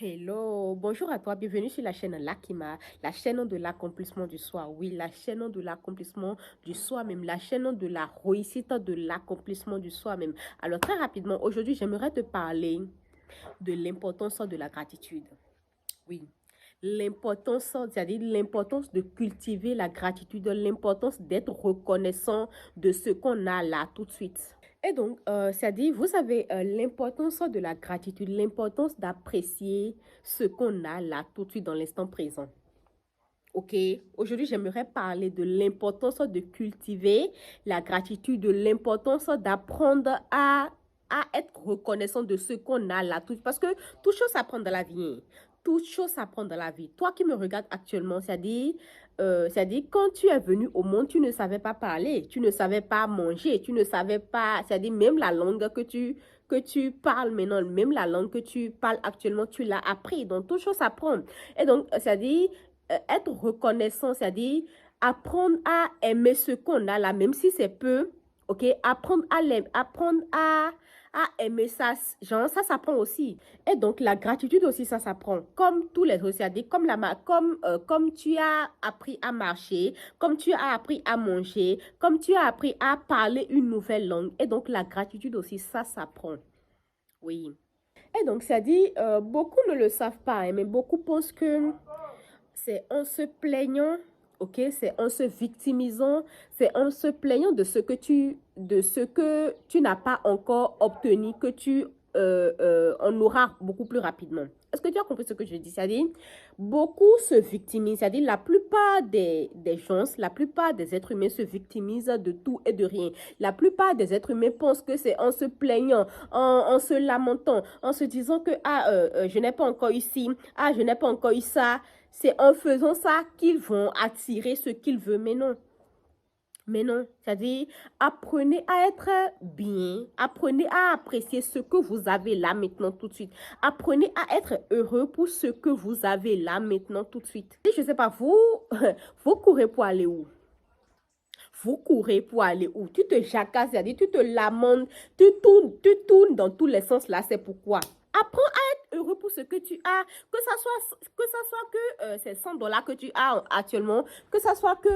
Hello, bonjour à toi, bienvenue sur la chaîne Lakima, la chaîne de l'accomplissement du soi. Oui, la chaîne de l'accomplissement du soi-même, la chaîne de la réussite de l'accomplissement du soi-même. Alors très rapidement, aujourd'hui, j'aimerais te parler de l'importance de la gratitude. Oui, l'importance, c'est-à-dire l'importance de cultiver la gratitude, l'importance d'être reconnaissant de ce qu'on a là tout de suite. Et donc, c'est-à-dire, vous savez, l'importance de la gratitude, l'importance d'apprécier ce qu'on a là tout de suite dans l'instant présent. OK? Aujourd'hui, j'aimerais parler de l'importance de cultiver la gratitude, de l'importance d'apprendre à être reconnaissant de ce qu'on a là. Parce que toute chose s'apprend dans la vie. Hein. Toute chose s'apprend dans la vie. Toi qui me regardes actuellement, c'est-à-dire quand tu es venu au monde, tu ne savais pas parler, tu ne savais pas manger, tu ne savais pas, c'est-à-dire même la langue que tu parles maintenant, même la langue que tu parles actuellement, tu l'as appris. Donc, toute chose s'apprend. Et donc, c'est-à-dire être reconnaissant, c'est-à-dire apprendre à aimer ce qu'on a là, même si c'est peu, ok? Apprendre à aimer ça, genre ça s'apprend aussi. Et donc la gratitude aussi, ça s'apprend. Comme tous les autres, c'est-à-dire comme tu as appris à marcher, comme tu as appris à manger, comme tu as appris à parler une nouvelle langue. Et donc la gratitude aussi, ça s'apprend. Oui. Et donc, ça dit, beaucoup ne le savent pas, hein, mais beaucoup pensent que c'est en se plaignant, ok, c'est en se victimisant, c'est en se plaignant de ce que tu n'as pas encore obtenu que tu en auras beaucoup plus rapidement. Est-ce que tu as compris ce que je dis? C'est-à-dire, beaucoup se victimisent, c'est-à-dire la plupart des gens, la plupart des êtres humains se victimisent de tout et de rien. La plupart des êtres humains pensent que c'est en se plaignant, en se lamentant, en se disant que je n'ai pas encore eu ci, je n'ai pas encore eu ça. C'est en faisant ça qu'ils vont attirer ce qu'ils veulent, mais non. Mais non, c'est-à-dire, apprenez à être bien, apprenez à apprécier ce que vous avez là maintenant tout de suite. Apprenez à être heureux pour ce que vous avez là maintenant tout de suite. Et je ne sais pas, vous, vous courez pour aller où? Vous courez pour aller où? Tu te jacasses, c'est-à-dire tu te lamentes, tu tournes dans tous les sens là, c'est pourquoi. Apprends à être heureux pour ce que tu as, que ça soit que c'est $100 que tu as actuellement, que ça soit que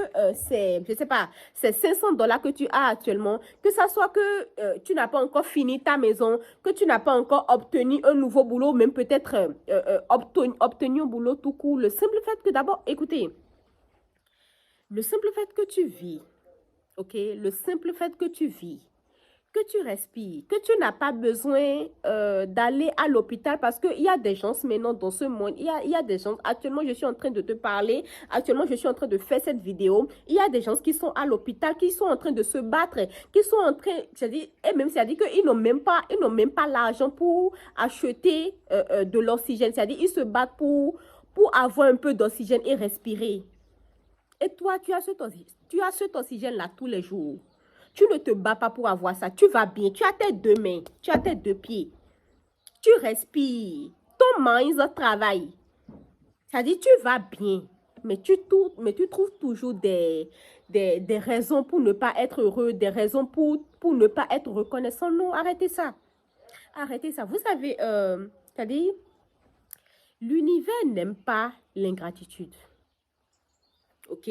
je sais pas, c'est $500 que tu as actuellement, que ça soit que tu n'as pas encore fini ta maison, que tu n'as pas encore obtenu un nouveau boulot, même peut-être obtenu un boulot tout court. Le simple fait que d'abord, écoutez, le simple fait que tu vis, ok, le simple fait que tu vis, que tu respires, que tu n'as pas besoin d'aller à l'hôpital parce qu'il y a des gens maintenant dans ce monde, il y a des gens, actuellement je suis en train de te parler, actuellement je suis en train de faire cette vidéo, il y a des gens qui sont à l'hôpital, qui sont en train de se battre, qui sont en train, c'est-à-dire, et même c'est-à-dire qu'ils n'ont même pas l'argent pour acheter de l'oxygène, c'est-à-dire ils se battent pour avoir un peu d'oxygène et respirer. Et toi, tu as cet oxygène-là tous les jours. Tu ne te bats pas pour avoir ça. Tu vas bien. Tu as tes deux mains. Tu as tes deux pieds. Tu respires. Ton mind travaille. C'est-à-dire, tu vas bien. Mais tu trouves toujours des raisons pour ne pas être heureux, des raisons pour ne pas être reconnaissant. Non, arrêtez ça. Arrêtez ça. Vous savez, c'est-à-dire, l'univers n'aime pas l'ingratitude. OK?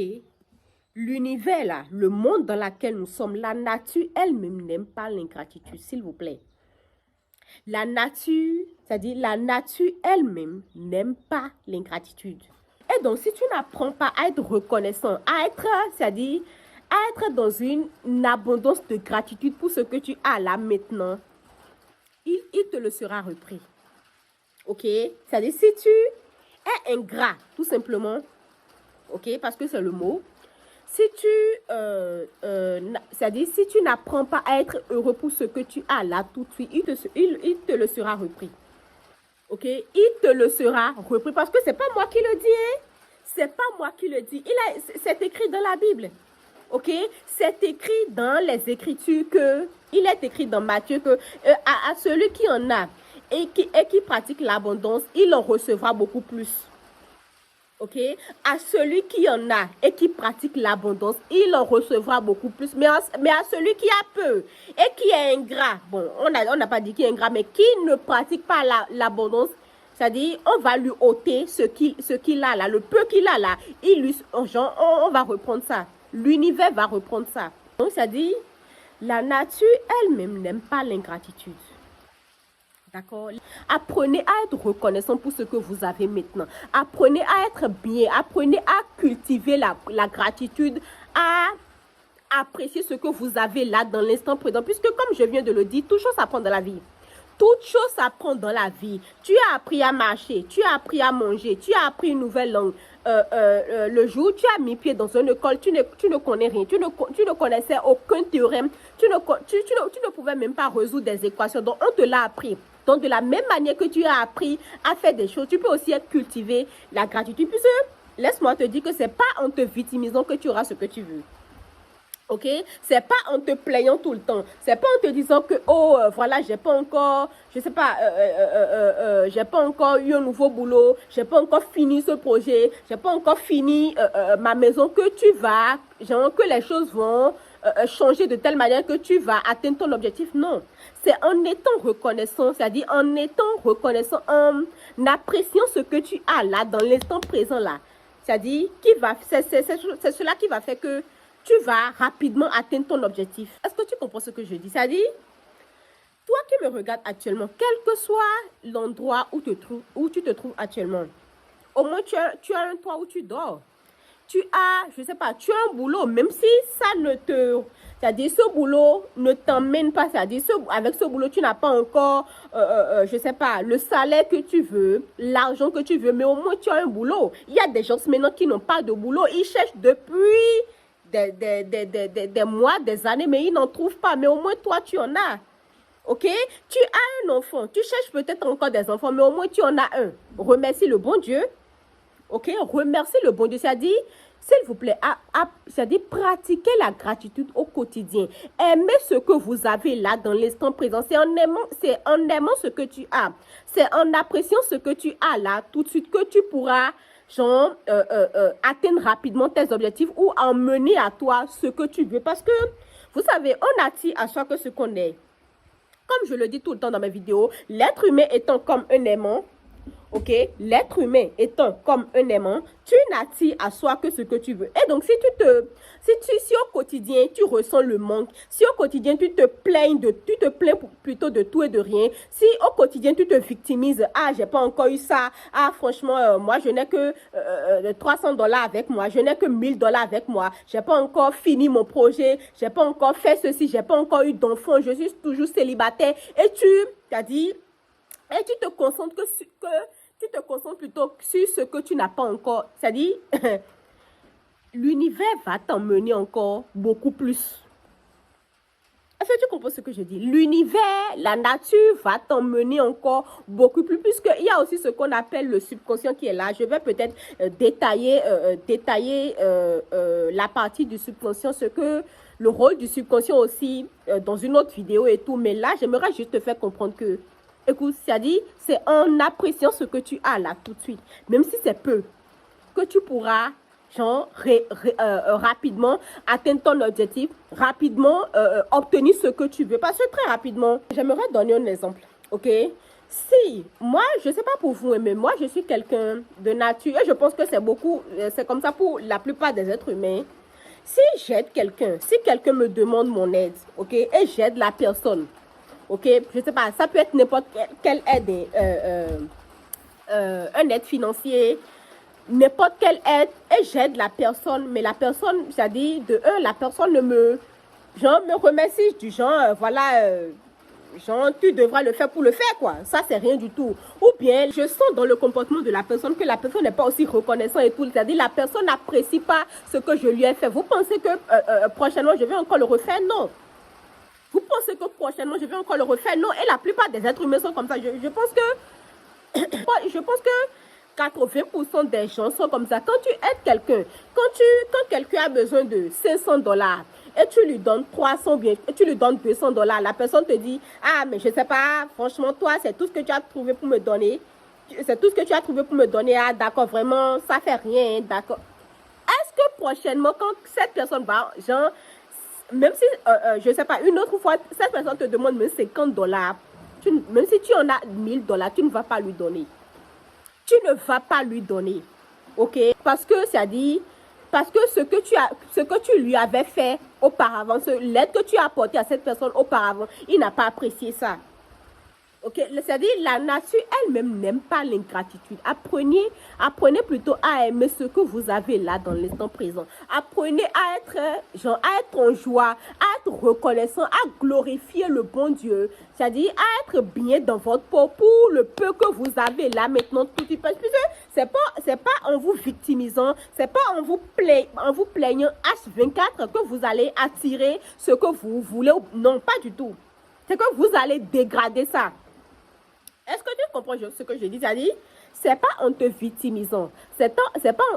L'univers, là, le monde dans lequel nous sommes, la nature elle-même n'aime pas l'ingratitude, s'il vous plaît. La nature, c'est-à-dire la nature elle-même n'aime pas l'ingratitude. Et donc, si tu n'apprends pas à être reconnaissant, à être, c'est-à-dire à être dans une abondance de gratitude pour ce que tu as là maintenant, il te le sera repris. OK? C'est-à-dire, si tu es ingrat, tout simplement, OK, parce que c'est le mot, si c'est-à-dire si tu n'apprends pas à être heureux pour ce que tu as là tout de suite, il te le sera repris. Ok? Il te le sera repris parce que c'est pas moi qui le dis. Hein? C'est pas moi qui le dis. C'est écrit dans la Bible. Ok? C'est écrit dans les Écritures il est écrit dans Matthieu que à celui qui en a et qui pratique l'abondance, il en recevra beaucoup plus. OK? À celui qui en a et qui pratique l'abondance, il en recevra beaucoup plus. Mais à celui qui a peu et qui est ingrat, bon, on n'a pas dit qui est ingrat, mais qui ne pratique pas l'abondance, C'est-à-dire, on va lui ôter ce qu'il a là, le peu qu'il a là. On va reprendre ça. L'univers va reprendre ça. Donc, c'est-à-dire, la nature elle-même n'aime pas l'ingratitude. D'accord? Apprenez à être reconnaissant pour ce que vous avez maintenant. Apprenez à être bien. Apprenez à cultiver la gratitude, à apprécier ce que vous avez là dans l'instant présent. Puisque comme je viens de le dire, toute chose s'apprend dans la vie. Toute chose s'apprend dans la vie. Tu as appris à marcher, tu as appris à manger, tu as appris une nouvelle langue. Le jour où tu as mis pied dans une école, tu ne connais rien. Tu ne connaissais aucun théorème. Tu ne pouvais même pas résoudre des équations. Donc, on te l'a appris. Donc, de la même manière que tu as appris à faire des choses, tu peux aussi cultiver la gratitude. Puisque, laisse-moi te dire que ce n'est pas en te victimisant que tu auras ce que tu veux. Ok, c'est pas en te plaignant tout le temps, c'est pas en te disant que voilà, j'ai pas encore, je sais pas, j'ai pas encore eu un nouveau boulot, j'ai pas encore fini ce projet, j'ai pas encore fini ma maison, que tu vas, genre que les choses vont changer de telle manière que tu vas atteindre ton objectif. Non, c'est en étant reconnaissant, c'est-à-dire en étant reconnaissant, en appréciant ce que tu as là dans l'instant présent là, c'est-à-dire c'est cela qui va faire que tu vas rapidement atteindre ton objectif. Est-ce que tu comprends ce que je dis? C'est-à-dire, toi qui me regardes actuellement, quel que soit l'endroit où tu te trouves actuellement, au moins tu as un toit où tu dors. Tu as, je sais pas, tu as un boulot, même si ça ne te... C'est-à-dire, ce boulot ne t'emmène pas. C'est-à-dire, avec ce boulot, tu n'as pas encore, je sais pas, le salaire que tu veux, l'argent que tu veux, mais au moins tu as un boulot. Il y a des gens maintenant qui n'ont pas de boulot. Ils cherchent depuis des mois, des années, mais ils n'en trouvent pas. Mais au moins, toi, tu en as. OK? Tu as un enfant. Tu cherches peut-être encore des enfants, mais au moins, tu en as un. Remercie le bon Dieu. OK? Remercie le bon Dieu. C'est-à-dire, s'il vous plaît, c'est-à-dire, pratiquez la gratitude au quotidien. Aimez ce que vous avez là dans l'instant présent. C'est en aimant ce que tu as. C'est en appréciant ce que tu as là tout de suite que tu pourras genre, atteindre rapidement tes objectifs ou emmener à toi ce que tu veux. Parce que, vous savez, on attire à soi que ce qu'on est. Comme je le dis tout le temps dans mes vidéos, l'être humain étant comme un aimant, ok, l'être humain étant comme un aimant, tu n'attires à soi que ce que tu veux. Et donc, si au quotidien, tu ressens le manque, si au quotidien, tu te plains plutôt de tout et de rien, si au quotidien, tu te victimises, ah, j'ai pas encore eu ça, ah, franchement, moi, je n'ai que $300 avec moi, je n'ai que $1000 avec moi, j'ai pas encore fini mon projet, j'ai pas encore fait ceci, j'ai pas encore eu d'enfant, je suis toujours célibataire, et tu as dit, et tu te concentres plutôt sur ce que tu n'as pas encore. C'est-à-dire, l'univers va t'emmener encore beaucoup plus. Est-ce que tu comprends ce que je dis? L'univers, la nature va t'emmener encore beaucoup plus, puisqu'il y a aussi ce qu'on appelle le subconscient qui est là. Je vais peut-être détailler la partie du subconscient, le rôle du subconscient aussi dans une autre vidéo et tout. Mais là, j'aimerais juste te faire comprendre que écoute, c'est-à-dire, c'est en appréciant ce que tu as là tout de suite, même si c'est peu, que tu pourras genre, rapidement atteindre ton objectif, rapidement obtenir ce que tu veux. Parce que très rapidement, j'aimerais donner un exemple, ok? Si, moi, je ne sais pas pour vous, mais moi, je suis quelqu'un de nature, et je pense que c'est comme ça pour la plupart des êtres humains. Si j'aide quelqu'un, si quelqu'un me demande mon aide, ok, et j'aide la personne, ok, je sais pas, ça peut être n'importe quelle aide, un aide financier, n'importe quelle aide, et j'aide la personne, mais la personne, c'est-à-dire, la personne me remercie du genre, voilà, genre, tu devras le faire pour le faire, quoi. Ça, c'est rien du tout. Ou bien, je sens dans le comportement de la personne que la personne n'est pas aussi reconnaissante et tout. C'est-à-dire, la personne n'apprécie pas ce que je lui ai fait. Vous pensez que prochainement, je vais encore le refaire? Non. Vous pensez que prochainement, je vais encore le refaire? Non. Et la plupart des êtres humains sont comme ça. Je pense que 80% des gens sont comme ça. Quand tu aides quelqu'un, quand quelqu'un a besoin de $500 et tu lui donnes 300 bien, et tu lui donnes $200, la personne te dit, ah, mais je sais pas, franchement, toi, c'est tout ce que tu as trouvé pour me donner. C'est tout ce que tu as trouvé pour me donner. Ah, d'accord, vraiment, ça fait rien, d'accord. Est-ce que prochainement, quand cette personne va, genre, même si, je sais pas, une autre fois, cette personne te demande même $50, même si tu en as $1000, tu ne vas pas lui donner. tu ne vas pas lui donner. OK? Parce que ce que tu lui avais fait auparavant, l'aide que tu as apporté à cette personne auparavant, il n'a pas apprécié ça. Ok, c'est-à-dire la nature elle-même n'aime pas l'ingratitude. Apprenez plutôt à aimer ce que vous avez là dans l'instant présent. Apprenez à être en joie, à être reconnaissant, à glorifier le bon Dieu. C'est-à-dire à être bien dans votre peau pour le peu que vous avez là maintenant tout de suite. Parce que c'est pas en vous victimisant, c'est pas en vous plaignant H24 que vous allez attirer ce que vous voulez. Non, pas du tout. C'est que vous allez dégrader ça. Est-ce que tu comprends ce que je dis? C'est-à-dire, c'est pas en te victimisant, c'est pas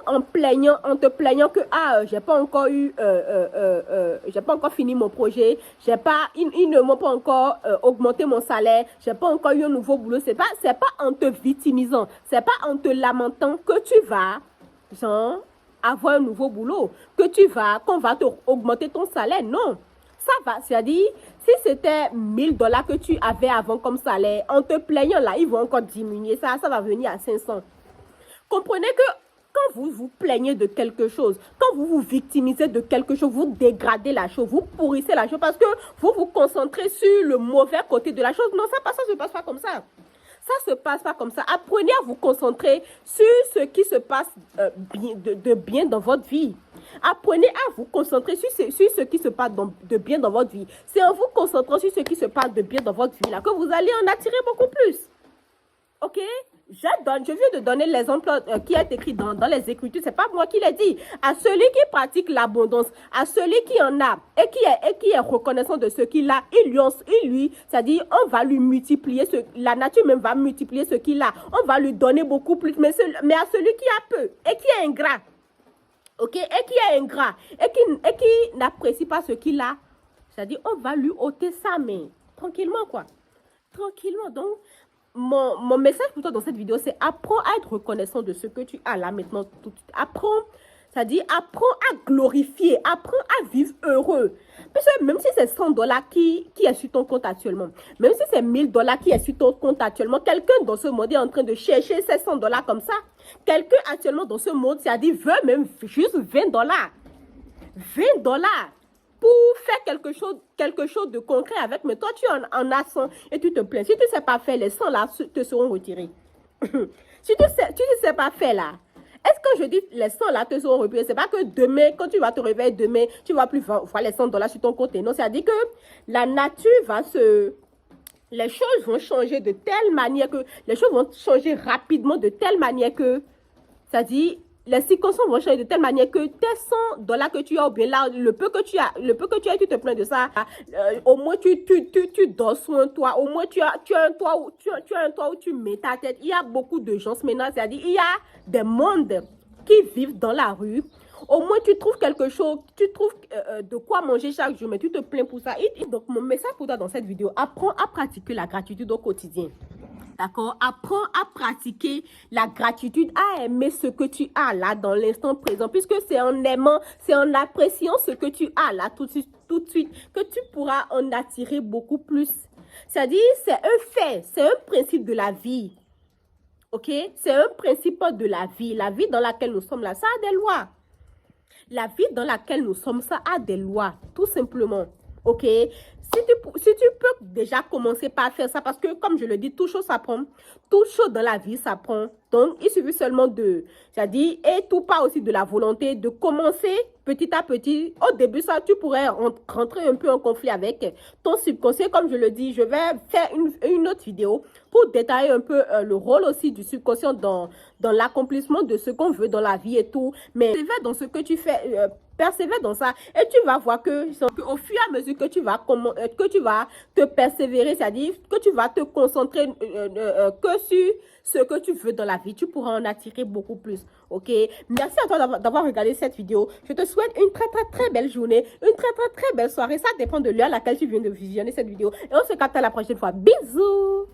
en te plaignant que j'ai pas encore j'ai pas encore fini mon projet, ils ne m'ont pas encore augmenté mon salaire, j'ai pas encore eu un nouveau boulot. C'est pas en te victimisant, c'est pas en te lamentant que tu vas avoir un nouveau boulot, qu'on va te augmenter ton salaire. Non. Ça va, c'est-à-dire, si c'était 1000 $ que tu avais avant comme salaire, en te plaignant là, ils vont encore diminuer ça va venir à 500. Comprenez que quand vous vous plaignez de quelque chose, quand vous vous victimisez de quelque chose, vous dégradez la chose, vous pourrissez la chose parce que vous vous concentrez sur le mauvais côté de la chose. Non, ça ne se passe pas comme ça. Ça ne se passe pas comme ça. Apprenez à vous concentrer sur ce qui se passe de bien dans votre vie. Apprenez à vous concentrer sur ce qui se passe de bien dans votre vie. C'est en vous concentrant sur ce qui se passe de bien dans votre vie là que vous allez en attirer beaucoup plus. Ok? Je viens de donner l'exemple qui est écrit dans les Écritures. Ce n'est pas moi qui l'ai dit. À celui qui pratique l'abondance, à celui qui en a et qui est reconnaissant de ce qu'il a, il lui, c'est-à-dire on va lui multiplier, la nature même va multiplier ce qu'il a. On va lui donner beaucoup plus. Mais à celui qui a peu et qui est ingrat, ok, et qui est ingrat, et qui n'apprécie pas ce qu'il a, c'est-à-dire on va lui ôter ça, mais tranquillement quoi. Tranquillement. Donc, mon message pour toi dans cette vidéo, c'est apprends à être reconnaissant de ce que tu as là maintenant tout de suite. C'est-à-dire apprends à glorifier, apprends à vivre heureux. Parce que même si c'est 100 $ qui est sur ton compte actuellement, même si c'est 1000 $ qui est sur ton compte actuellement, quelqu'un dans ce monde est en train de chercher ces 100 $ comme ça. Quelqu'un actuellement dans ce monde, c'est-à-dire veut même juste 20 $. 20 $ pour faire quelque chose de concret avec, mais toi tu en as 100 et tu te plains. Si tu ne sais pas faire, les 100 là te seront retirés. Si tu ne sais pas faire là, est-ce que je dis les 100 là te seront retirés? C'est pas que demain, quand tu vas te réveiller demain, tu vas plus voir les 100 $ sur ton compte. Non, c'est-à-dire que la nature les choses vont changer de telle manière que, les choses vont changer rapidement de telle manière que, c'est-à-dire, les circonstances vont changer de telle manière que tes 100 $ que tu as, ou bien là, le peu que tu as, tu te plains de ça, au moins tu dors sur un toit, au moins tu as un toit où tu mets ta tête. Il y a beaucoup de gens maintenant, c'est-à-dire, il y a des mondes qui vivent dans la rue. Au moins, tu trouves quelque chose, tu trouves de quoi manger chaque jour, mais tu te plains pour ça. Donc, mon message pour toi dans cette vidéo, apprends à pratiquer la gratitude au quotidien. D'accord? Apprends à pratiquer la gratitude, à aimer ce que tu as là dans l'instant présent. Puisque c'est en aimant, c'est en appréciant ce que tu as là tout de suite que tu pourras en attirer beaucoup plus. C'est-à-dire, c'est un fait, c'est un principe de la vie. Ok? C'est un principe de la vie. La vie dans laquelle nous sommes là, ça a des lois. La vie dans laquelle nous sommes, ça a des lois, tout simplement. Ok? Si tu peux déjà commencer par faire ça, parce que comme je le dis, tout chose s'apprend. Tout chose dans la vie s'apprend. Donc, il suffit seulement c'est-à-dire, et tout part aussi de la volonté de commencer petit à petit. Au début, ça, tu pourrais rentrer un peu en conflit avec ton subconscient. Comme je le dis, je vais faire une autre vidéo pour détailler un peu le rôle aussi du subconscient dans l'accomplissement de ce qu'on veut dans la vie et tout. Mais persévère dans ce que tu fais, persévère dans ça et tu vas voir que au fur et à mesure que tu vas te persévérer, c'est-à-dire que tu vas te concentrer que sur ce que tu veux dans la vie, tu pourras en attirer beaucoup plus. Ok? Merci à toi d'avoir regardé cette vidéo. Je te souhaite une très très très belle journée, une très très très belle soirée. Ça dépend de l'heure à laquelle tu viens de visionner cette vidéo. Et on se capte à la prochaine fois. Bisous!